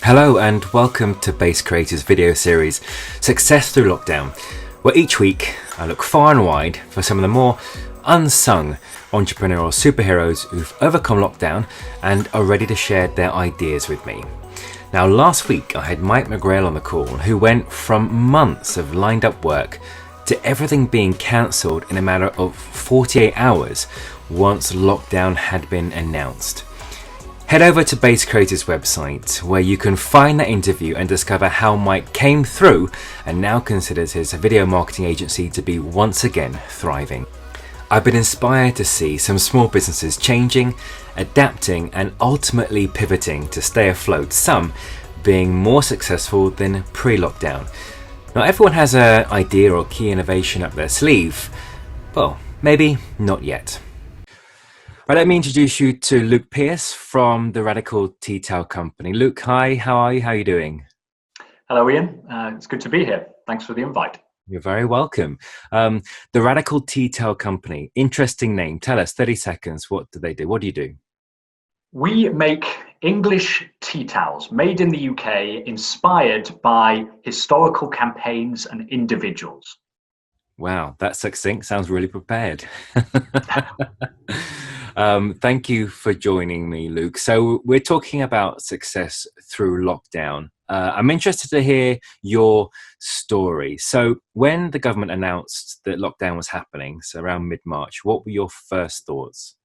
Hello and welcome to Base Creators video series Success Through Lockdown, where each week I look far and wide for some of the more unsung entrepreneurial superheroes who've overcome lockdown and are ready to share their ideas with me. Now, last week I had Mike McGrail on the call, who went from months of lined up work to everything being cancelled in a matter of 48 hours once lockdown had been announced. Head over to Base Creators' website where you can find that interview and discover how Mike came through and now considers his video marketing agency to be once again thriving. I've been inspired to see some small businesses changing, adapting and ultimately pivoting to stay afloat, some being more successful than pre-lockdown. Not everyone has an idea or key innovation up their sleeve. Well, maybe not yet. Right, let me introduce you to Luke Pearce from the Radical Tea Towel Company. Luke, hi, how are you? How are you doing? Hello, Ian. It's good to be here. Thanks for the invite. You're very welcome. The Radical Tea Towel Company, interesting name. Tell us, 30 seconds, what do they do? What do you do? We make English tea towels made in the UK, inspired by historical campaigns and individuals. Wow, that's succinct. Sounds really prepared. Thank you for joining me, Luke. So we're talking about success through lockdown. I'm interested to hear your story. So when the government announced that lockdown was happening, so around mid-March, what were your first thoughts?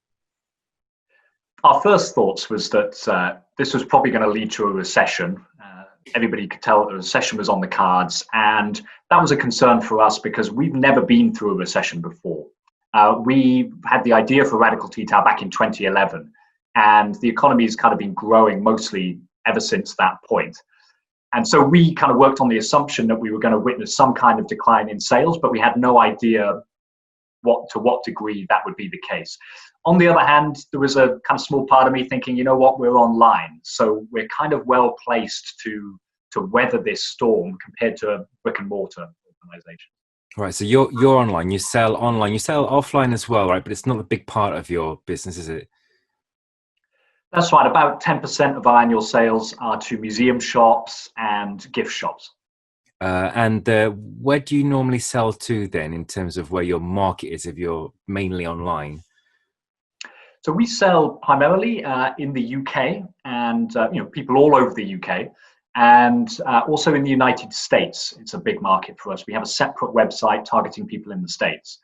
Our first thoughts was that this was probably going to lead to a recession. Everybody could tell that a recession was on the cards, and that was a concern for us because we've never been through a recession before. We had the idea for Radical Tea Towel back in 2011, and the economy has kind of been growing mostly ever since that point. And so we kind of worked on the assumption that we were going to witness some kind of decline in sales, but we had no idea to what degree that would be the case. On the other hand, there was a kind of small part of me thinking, you know what, we're online, so we're kind of well placed to weather this storm compared to a brick and mortar organization. Right, so you're online, you sell online, you sell offline as well, right? But it's not a big part of your business, is it? That's right. About 10% of our annual sales are to museum shops and gift shops. And where do you normally sell to then, in terms of where your market is, if you're mainly online? So we sell primarily in the UK, and people all over the UK, and also in the United States. It's a big market for us. We have a separate website targeting people in the States,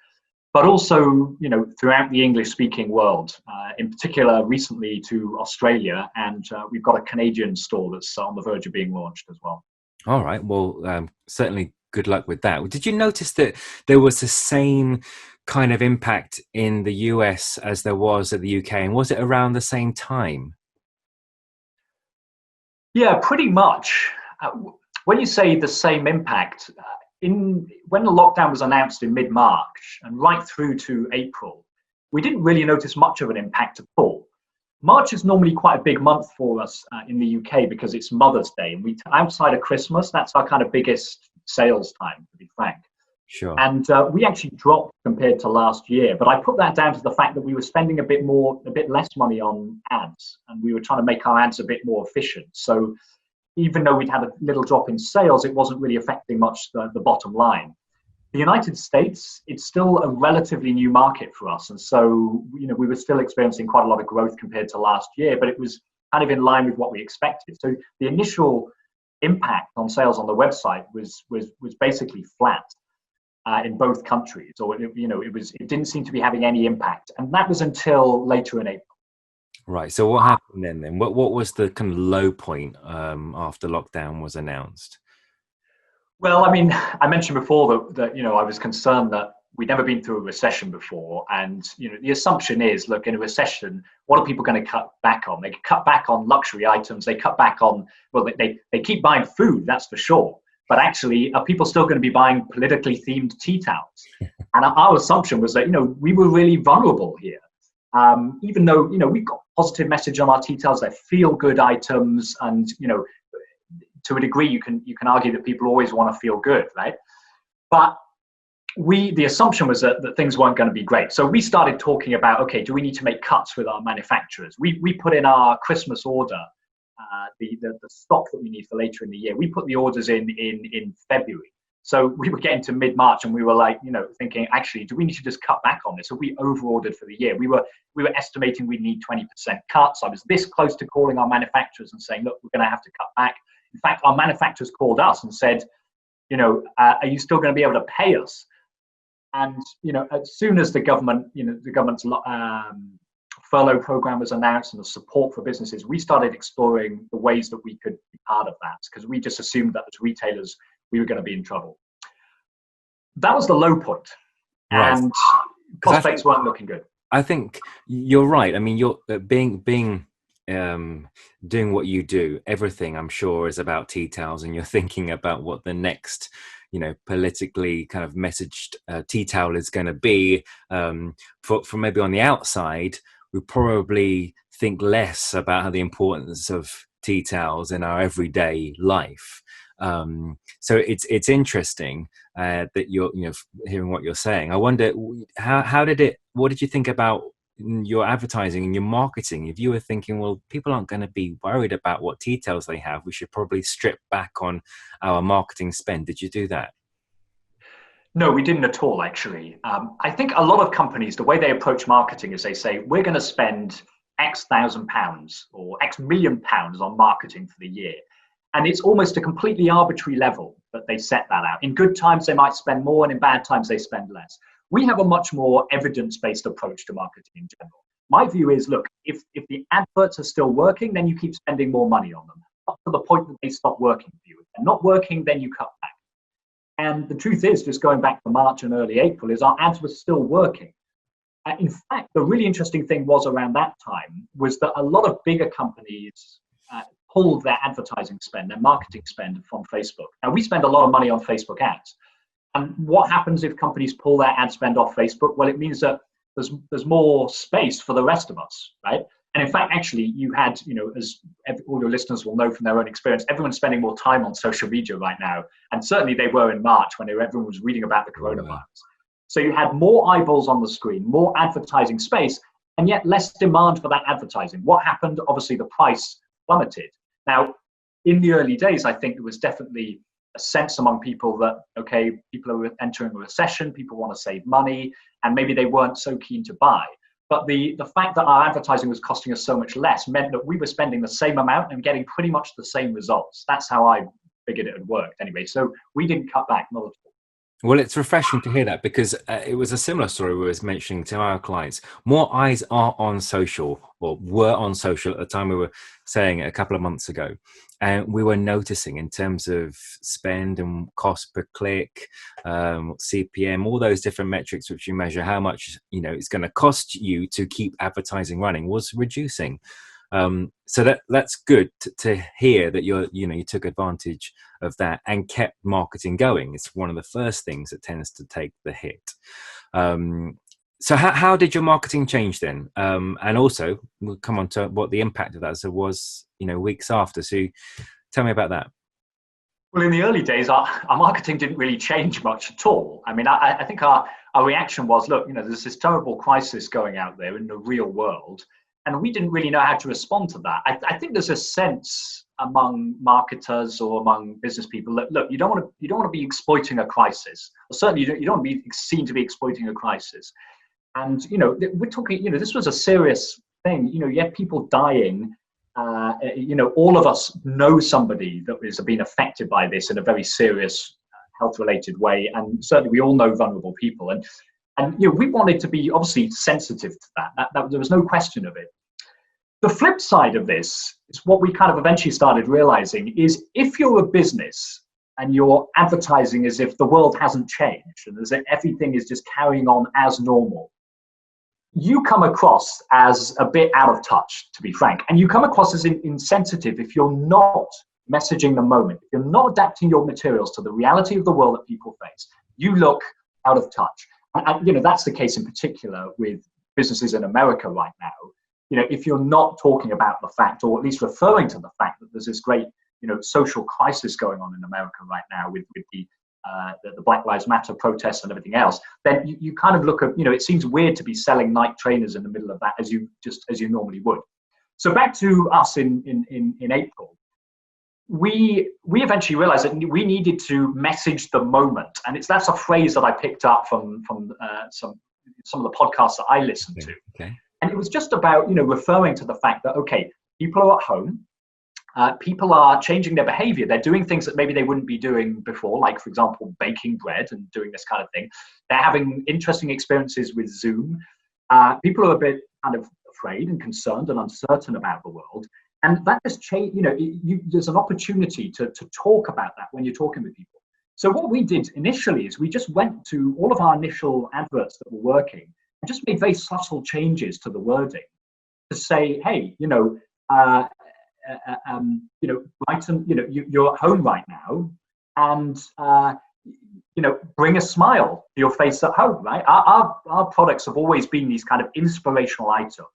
but also throughout the English-speaking world. In particular, recently to Australia, and we've got a Canadian store that's on the verge of being launched as well. All right. Well, certainly good luck with that. Did you notice that there was the same kind of impact in the US as there was at the UK? And was it around the same time? Yeah, pretty much. When you say the same impact, when the lockdown was announced in mid-March and right through to April, we didn't really notice much of an impact at all. March is normally quite a big month for us in the UK because it's Mother's Day, and outside of Christmas, that's our kind of biggest sales time, to be frank. Sure. And we actually dropped compared to last year, but I put that down to the fact that we were spending a bit less money on ads, and we were trying to make our ads a bit more efficient. So even though we'd had a little drop in sales, it wasn't really affecting much the bottom line. The United States, it's still a relatively new market for us. And so, we were still experiencing quite a lot of growth compared to last year, but it was kind of in line with what we expected. So the initial impact on sales on the website was basically flat in both countries, or it didn't seem to be having any impact. And that was until later in April. Right. So what happened then? What was the kind of low point after lockdown was announced? Well, I mean, I mentioned before that I was concerned that we'd never been through a recession before, and the assumption is, look, in a recession, what are people going to cut back on? They cut back on luxury items. They cut back on, well, they keep buying food, that's for sure. But actually, are people still going to be buying politically themed tea towels? And our assumption was that we were really vulnerable here, even though we've got positive message on our tea towels. They're feel good items, and to a degree, you can argue that people always want to feel good, right? But the assumption was that things weren't going to be great. So we started talking about, okay, do we need to make cuts with our manufacturers? We put in our Christmas order the stock that we need for later in the year. We put the orders in February. So we were getting to mid-March and we were like, thinking, actually, do we need to just cut back on this? Have we over-ordered for the year? We were estimating we'd need 20% cuts. I was this close to calling our manufacturers and saying, look, we're going to have to cut back. In fact, our manufacturers called us and said, are you still going to be able to pay us? And, as soon as the government's furlough program was announced and the support for businesses, we started exploring the ways that we could be part of that, because we just assumed that as retailers, we were going to be in trouble. That was the low point. Right. And prospects weren't looking good. I think you're right. I mean, you're doing what you do, everything I'm sure is about tea towels, and you're thinking about what the next politically kind of messaged tea towel is going to be. For maybe on the outside, we probably think less about the importance of tea towels in our everyday life. So it's interesting that you're hearing what you're saying. I wonder what did you think about your advertising and your marketing? If you were thinking, well, people aren't going to be worried about what tea towels they have, we should probably strip back on our marketing spend. Did you do that? No, we didn't at all, actually. I think a lot of companies, the way they approach marketing is they say, we're going to spend X thousand pounds or X million pounds on marketing for the year. And it's almost a completely arbitrary level that they set that out. In good times, they might spend more, and in bad times, they spend less. We have a much more evidence-based approach to marketing in general. My view is, look, if the adverts are still working, then you keep spending more money on them, up to the point that they stop working for you. If they're not working, then you cut back. And the truth is, just going back to March and early April, is our ads were still working. In fact, the really interesting thing was around that time was that a lot of bigger companies pulled their advertising spend, their marketing spend from Facebook. Now, we spend a lot of money on Facebook ads. And what happens if companies pull their ad spend off Facebook? Well, it means that there's more space for the rest of us, right? And in fact, actually, you had, as all your listeners will know from their own experience, everyone's spending more time on social media right now. And certainly they were in March when everyone was reading about the coronavirus. So you had more eyeballs on the screen, more advertising space, and yet less demand for that advertising. What happened? Obviously, the price plummeted. Now, in the early days, I think there was definitely a sense among people that, okay, people are entering a recession, people want to save money, and maybe they weren't so keen to buy. But the fact that our advertising was costing us so much less meant that we were spending the same amount and getting pretty much the same results. That's how I figured it had worked anyway. So we didn't cut back, not at all. Well, it's refreshing to hear that, because it was a similar story we was mentioning to our clients. More eyes are on social, or were on social at the time we were saying it a couple of months ago. And we were noticing in terms of spend and cost per click, CPM, all those different metrics which you measure how much it's going to cost you to keep advertising running was reducing. So that's good to hear that you took advantage of that and kept marketing going. It's one of the first things that tends to take the hit. So how did your marketing change then? And also we'll come on to what the impact of that was, weeks after. So tell me about that. Well, in the early days, our marketing didn't really change much at all. I mean, I think our reaction was, look, there's this terrible crisis going out there in the real world. And we didn't really know how to respond to that. I think there's a sense among marketers or among business people that, look, you don't want to be exploiting a crisis. Or certainly, you don't want to be seen to be exploiting a crisis. And we're talking. This was a serious thing. You had people dying. All of us know somebody that has been affected by this in a very serious health-related way, and certainly we all know vulnerable people. And we wanted to be obviously sensitive to that. There was no question of it. The flip side of this is what we kind of eventually started realizing is if you're a business and you're advertising as if the world hasn't changed and as if everything is just carrying on as normal, you come across as a bit out of touch, to be frank. And you come across as insensitive if you're not messaging the moment, if you're not adapting your materials to the reality of the world that people face. You look out of touch. And that's the case in particular with businesses in America right now. If you're not talking about the fact, or at least referring to the fact that there's this great, social crisis going on in America right now with the Black Lives Matter protests and everything else, then you kind of look at, it seems weird to be selling Nike trainers in the middle of that as you normally would. So back to us in April. We eventually realized that we needed to message the moment, and that's a phrase that I picked up from some of the podcasts that I listened to. Okay. And it was just about referring to the fact that people are at home, people are changing their behavior. They're doing things that maybe they wouldn't be doing before, like for example baking bread and doing this kind of thing. They're having interesting experiences with Zoom. People are a bit kind of afraid and concerned and uncertain about the world. And that has changed, there's an opportunity to talk about that when you're talking with people. So what we did initially is we just went to all of our initial adverts that were working and just made very subtle changes to the wording to say, hey, Brighton, you're at home right now, and bring a smile to your face at home, right? Our products have always been these kind of inspirational items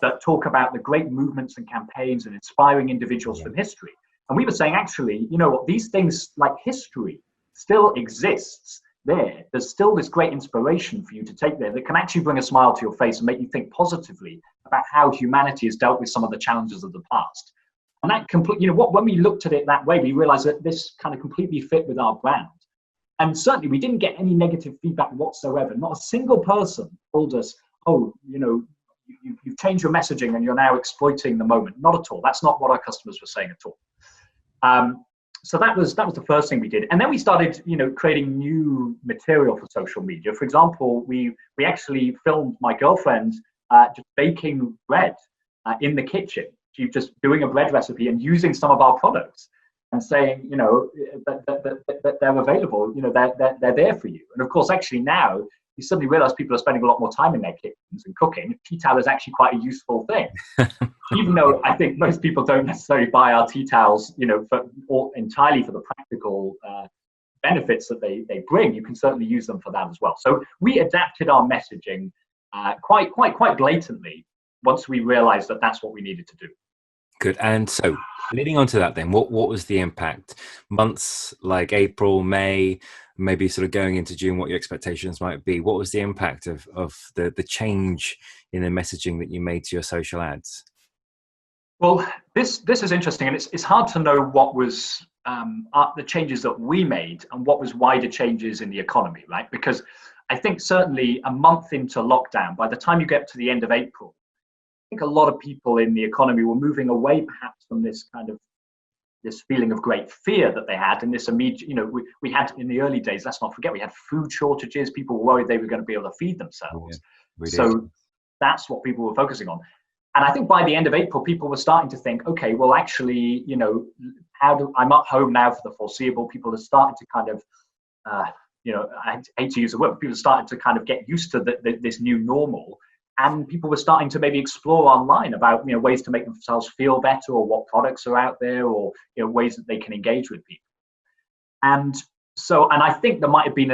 that talk about the great movements and campaigns and inspiring individuals from history. And we were saying, actually, these things like history still exists there. There's still this great inspiration for you to take there that can actually bring a smile to your face and make you think positively about how humanity has dealt with some of the challenges of the past. And that when we looked at it that way, we realized that this kind of completely fit with our brand. And certainly we didn't get any negative feedback whatsoever. Not a single person told us, oh, you've changed your messaging and you're now exploiting the moment. Not at all. That's not what our customers were saying at all. So that was the first thing we did. And then we started, creating new material for social media. For example, we actually filmed my girlfriend just baking bread in the kitchen. She's just doing a bread recipe and using some of our products and saying, that they're available, they're there for you. And of course, actually now, you suddenly realize people are spending a lot more time in their kitchens and cooking. Tea towel is actually quite a useful thing. Even though I think most people don't necessarily buy our tea towels, entirely for the practical benefits that they bring, you can certainly use them for that as well. So we adapted our messaging quite blatantly once we realized that that's what we needed to do. Good. And so leading on to that then, what was the impact? Months like April, May, maybe sort of going into June, what your expectations might be. What was the impact of the change in the messaging that you made to your social ads? Well, this is interesting, and it's hard to know what was the changes that we made and what was wider changes in the economy, right? Because I think certainly a month into lockdown, by the time you get to the end of April, I think a lot of people in the economy were moving away perhaps from this feeling of great fear that they had, and this immediate, we had in the early days, let's not forget, we had food shortages. People were worried they were going to be able to feed themselves. So that's what people were focusing on. And I think by the end of April, people were starting to think, okay, well, actually, I'm at home now for the foreseeable. People are starting to kind of, I hate to use the word, but people are starting to kind of get used to this new normal. And people were starting to maybe explore online about ways to make themselves feel better, or what products are out there, or ways that they can engage with people. And I think there might have been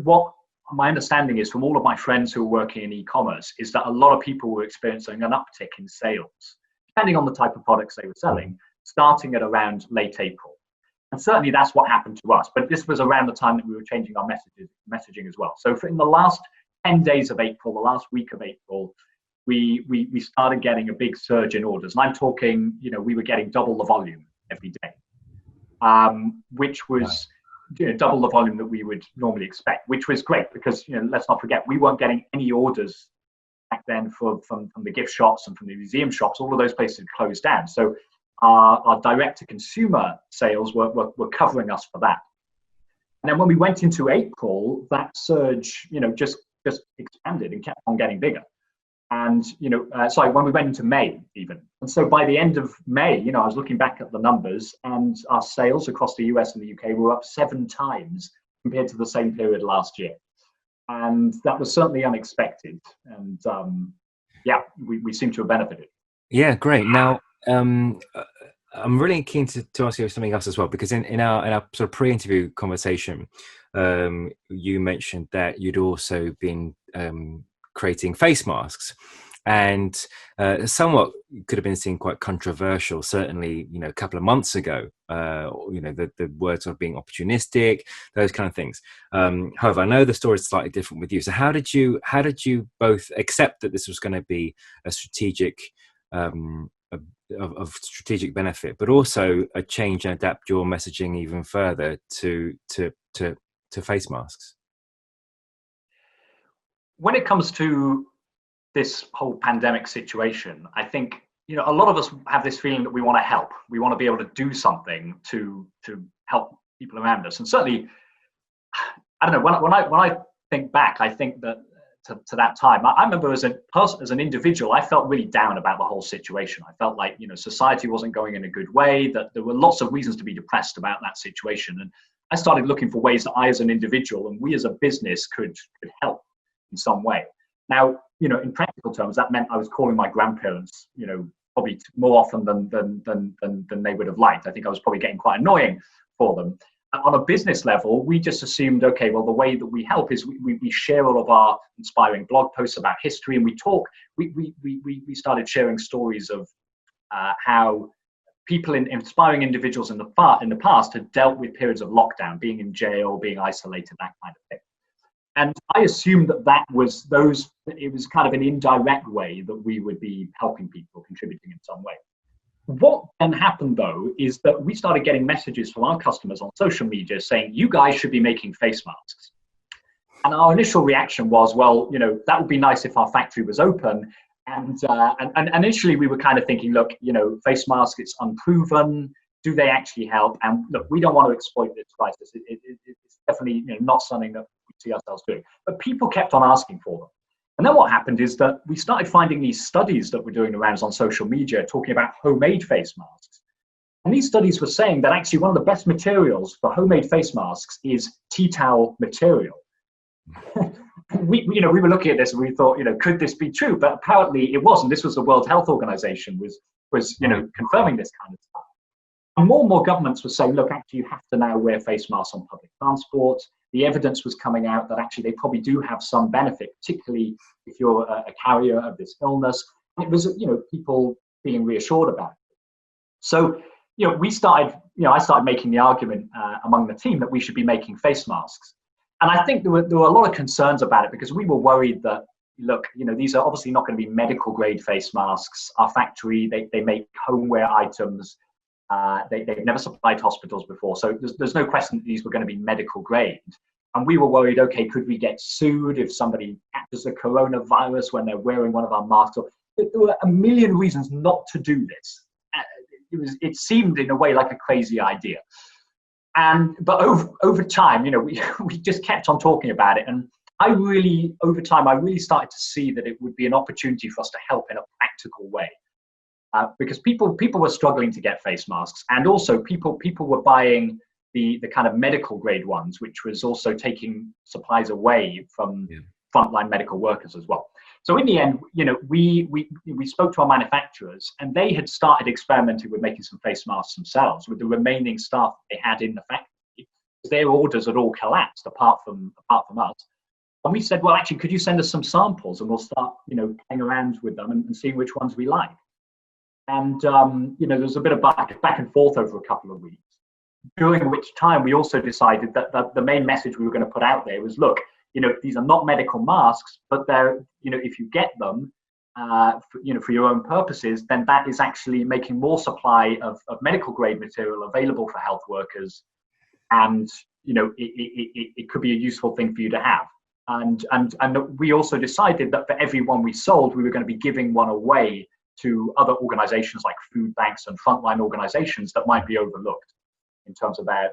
what my understanding is from all of my friends who are working in e-commerce is that a lot of people were experiencing an uptick in sales, depending on the type of products they were selling, starting at around late April. And certainly that's what happened to us. But this was around the time that we were changing our messaging as well. So in the last 10 days of April, the last week of April, we started getting a big surge in orders. And I'm talking, we were getting double the volume every day, which was double the volume that we would normally expect, which was great because, let's not forget, we weren't getting any orders back then from the gift shops and from the museum shops. All of those places had closed down. So our direct-to-consumer sales were covering us for that. And then when we went into April, that surge, just expanded and kept on getting bigger. And, when we went into May even. And so by the end of May, I was looking back at the numbers, and our sales across the US and the UK were up 7 times compared to the same period last year. And that was certainly unexpected. And we seem to have benefited. Yeah, great. Now, I'm really keen to ask you something else as well, because in our sort of pre-interview conversation, you mentioned that you'd also been creating face masks, and somewhat could have been seen quite controversial, certainly, a couple of months ago, the words of being opportunistic, those kind of things. However, I know the story is slightly different with you. So how did you both accept that this was going to be a strategic of strategic benefit, but also a change and adapt your messaging even further to face masks? When it comes to this whole pandemic situation, I think a lot of us have this feeling that we want to help. We want to be able to do something to help people around us. And certainly, I don't know, when I think back, I think that to that time, I remember as an individual, I felt really down about the whole situation. I felt like society wasn't going in a good way, that there were lots of reasons to be depressed about that situation. And I started looking for ways that I as an individual and we as a business could help in some way. Now, in practical terms, that meant I was calling my grandparents, probably more often than they would have liked. I think I was probably getting quite annoying for them. On a business level, we just assumed, okay, well, the way that we help is we share all of our inspiring blog posts about history, and we talk. We started sharing stories of how people, inspiring individuals in the past, had dealt with periods of lockdown, being in jail, being isolated, that kind of thing. And I assumed that it was kind of an indirect way that we would be helping people, contributing in some way. What then happened, though, is that we started getting messages from our customers on social media saying, you guys should be making face masks. And our initial reaction was, well, that would be nice if our factory was open. And initially we were kind of thinking, look, face masks, it's unproven. Do they actually help? And look, we don't want to exploit this crisis. It's definitely not something that we see ourselves doing. But people kept on asking for them. And then what happened is that we started finding these studies that were doing the rounds on social media talking about homemade face masks. And these studies were saying that actually one of the best materials for homemade face masks is tea towel material. We were looking at this and we thought, could this be true? But apparently it wasn't. This was the World Health Organization was confirming this kind of stuff. And more governments were saying, look, actually, you have to now wear face masks on public transport. The evidence was coming out that actually they probably do have some benefit, particularly if you're a carrier of this illness. And it was, people being reassured about it. So, I started making the argument among the team that we should be making face masks. And I think there were a lot of concerns about it because we were worried that, look, these are obviously not going to be medical grade face masks. Our factory, they make homeware items. They've never supplied hospitals before, so there's no question that these were going to be medical grade. And we were worried, okay, could we get sued if somebody catches the coronavirus when they're wearing one of our masks? There were a million reasons not to do this. It seemed in a way like a crazy idea. But over time, we just kept on talking about it. And over time, I really started to see that it would be an opportunity for us to help in a practical way. Because people were struggling to get face masks, and also people were buying the kind of medical grade ones, which was also taking supplies away from frontline medical workers as well. So in the end, we spoke to our manufacturers, and they had started experimenting with making some face masks themselves with the remaining staff they had in the factory. Their orders had all collapsed apart from us. And we said, well, actually, could you send us some samples, and we'll start playing around with them and seeing which ones we like. And, there was a bit of back and forth over a couple of weeks, during which time we also decided that the main message we were going to put out there was, look, these are not medical masks, but they're, if you get them, for your own purposes, then that is actually making more supply of medical grade material available for health workers. And, it could be a useful thing for you to have. And we also decided that for every one we sold, we were going to be giving one away to other organizations like food banks and frontline organizations that might be overlooked in terms of their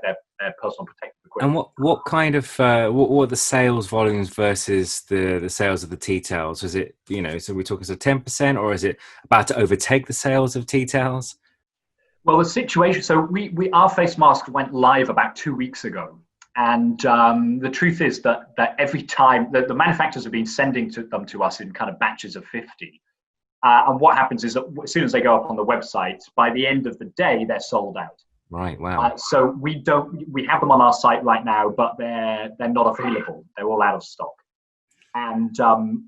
personal protective equipment. And what kind of what were the sales volumes versus the sales of the tea towels? Was it so we talk as a 10%, or is it about to overtake the sales of tea towels? Well, the situation. So our face mask went live about 2 weeks ago, and the truth is that every time the manufacturers have been sending them to us in kind of batches of 50. And what happens is that as soon as they go up on the website, by the end of the day, they're sold out. Right. Wow. So we have them on our site right now, but they're not available. They're all out of stock. And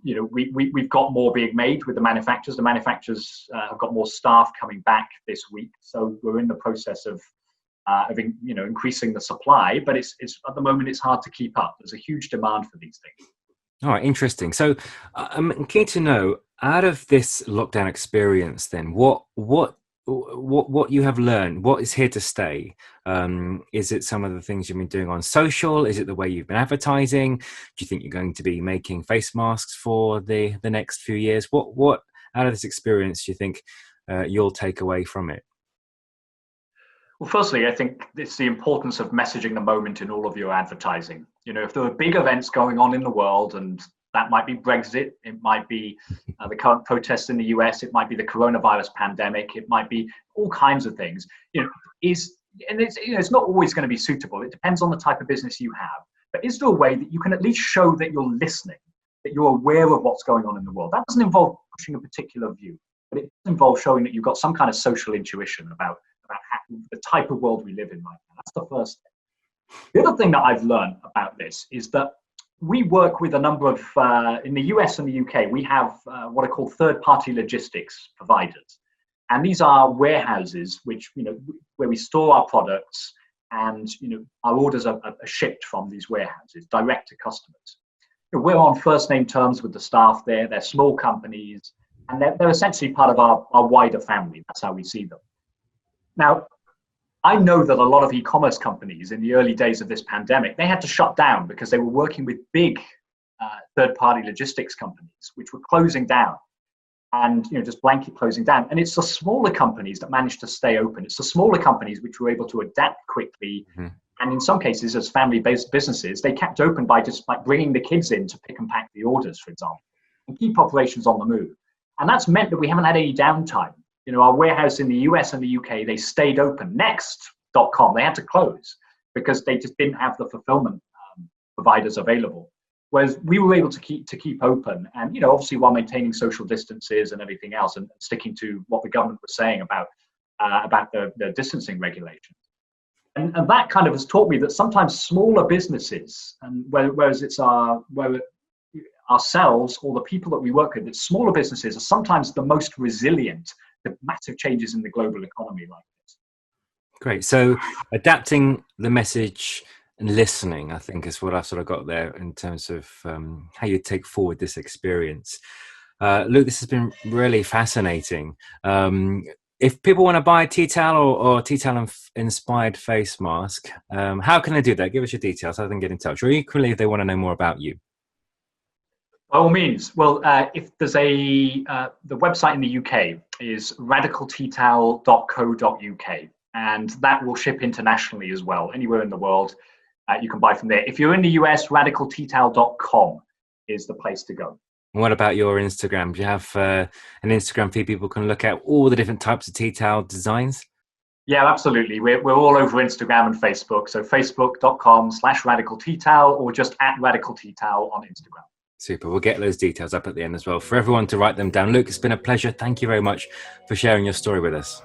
we've got more being made with the manufacturers. The manufacturers have got more staff coming back this week, so we're in the process of increasing the supply. But it's at the moment it's hard to keep up. There's a huge demand for these things. All right, interesting. So I'm keen to know, out of this lockdown experience, then what what you have learned, what is here to stay? Is it some of the things you've been doing on social? Is it the way you've been advertising? Do you think you're going to be making face masks for the next few years? What out of this experience do you think you'll take away from it? Well, firstly, I think it's the importance of messaging the moment in all of your advertising. If there are big events going on in the world, and that might be Brexit, it might be the current protests in the US, it might be the coronavirus pandemic, it might be all kinds of things. It's not always going to be suitable. It depends on the type of business you have. But is there a way that you can at least show that you're listening, that you're aware of what's going on in the world? That doesn't involve pushing a particular view, but it does involve showing that you've got some kind of social intuition about the type of world we live in right now. That's the first thing. The other thing that I've learned about this is that we work with a number of, in the US and the UK, we have what are called third-party logistics providers. And these are warehouses which, where we store our products, and, our orders are shipped from these warehouses direct to customers. We're on first name terms with the staff there. They're small companies, and they're essentially part of our wider family. That's how we see them. Now, I know that a lot of e-commerce companies in the early days of this pandemic, they had to shut down because they were working with big third-party logistics companies, which were closing down and just blanket closing down. And it's the smaller companies that managed to stay open. It's the smaller companies which were able to adapt quickly. Mm-hmm. And in some cases, as family-based businesses, they kept open by just like bringing the kids in to pick and pack the orders, for example, and keep operations on the move. And that's meant that we haven't had any downtime. Our warehouse in the US and the UK, they stayed open. Next.com, they had to close because they just didn't have the fulfillment providers available. Whereas we were able to keep open, and obviously while maintaining social distances and everything else, and sticking to what the government was saying about the distancing regulations. And that kind of has taught me that sometimes smaller businesses, and whereas it's ourselves or the people that we work with, that smaller businesses are sometimes the most resilient to massive changes in the global economy like this. Great. So adapting the message and listening, I think, is what I sort of got there in terms of how you take forward this experience. Luke, this has been really fascinating. If people want to buy a tea towel or tea towel inspired face mask, how can they do that? Give us your details. How they can get in touch, or equally if they want to know more about you. By all means. Well, if there's the website in the UK is radicalteatowel.co.uk, and that will ship internationally as well. Anywhere in the world, you can buy from there. If you're in the US, radicalteatowel.com is the place to go. What about your Instagram? Do you have an Instagram feed people can look at all the different types of tea towel designs? Yeah, absolutely. We're all over Instagram and Facebook. So facebook.com/radicalteatowel or just @radicalteatowel on Instagram. Super. We'll get those details up at the end as well for everyone to write them down. Luke, it's been a pleasure. Thank you very much for sharing your story with us.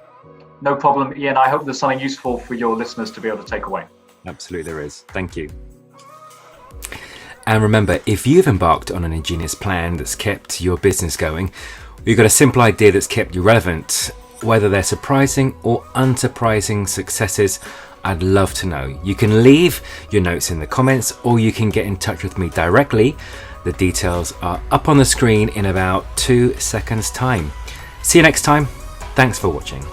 No problem, Ian. I hope there's something useful for your listeners to be able to take away. Absolutely there is. Thank you. And remember, if you've embarked on an ingenious plan that's kept your business going, or you've got a simple idea that's kept you relevant, whether they're surprising or unsurprising successes, I'd love to know. You can leave your notes in the comments, or you can get in touch with me directly. The details are up on the screen in about 2 seconds time. See you next time. Thanks for watching.